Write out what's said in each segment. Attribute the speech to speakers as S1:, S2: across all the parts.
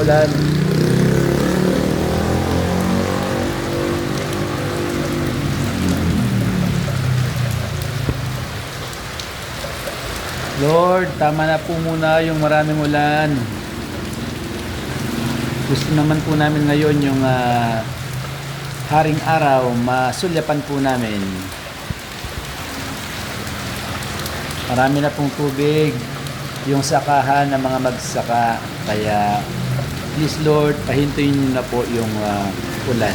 S1: ulan. Lord, tama na po muna yung maraming ulan. Gusto naman po namin ngayon yung haring araw, masulyapan po namin. Marami na pong tubig yung sakahan ng mga magsaka. Kaya please Lord, pahintuin niyo na po yung ulan.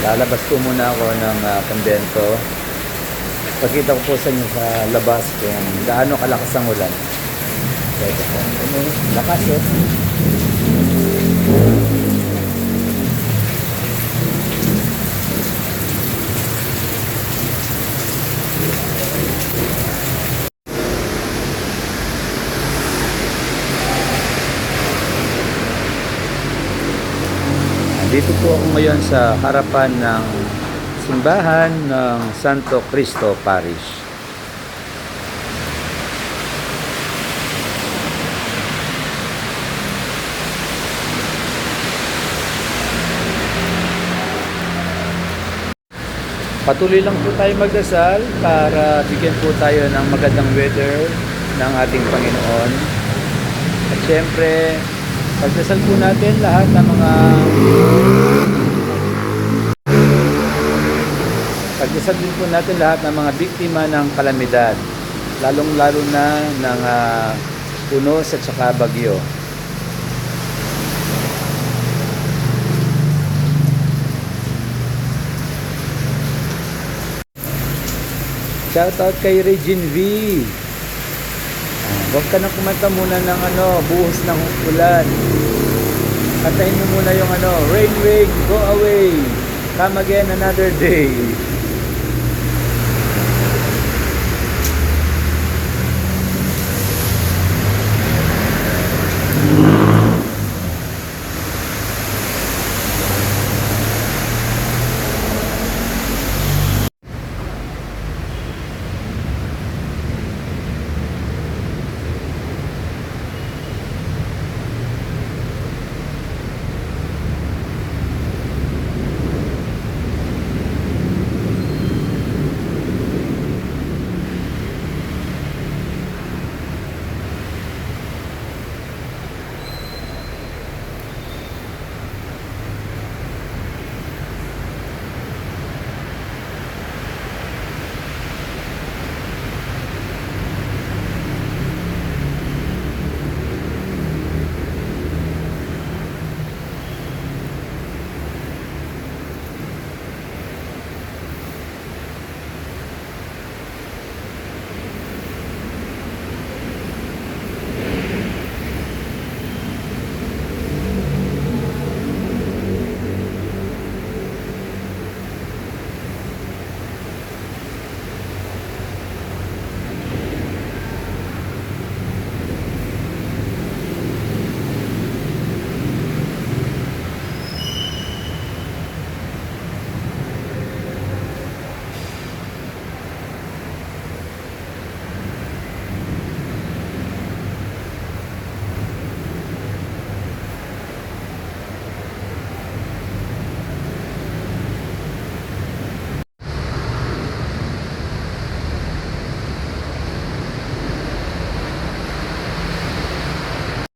S1: Lalabas po muna ako ng kumbento. Pakita ko po sa inyo sa labas kung gaano kalakas ang ulan. Lakas eh. Dito po ako ngayon sa harapan ng simbahan ng Santo Cristo Parish. Patuloy lang po tayo magdasal para bigyan po tayo ng magandang weather ng ating Panginoon. At syempre, pagdasal po natin lahat ng mga pagdasal din po natin lahat ng mga biktima ng kalamidad, lalong-lalo na ng punos at saka bagyo. Shoutout kay Regine V. Huwag ka na kumanta muna ng buhos ng ulan. Kantahin mo muna yung Rain, rain, go away. Come again another day.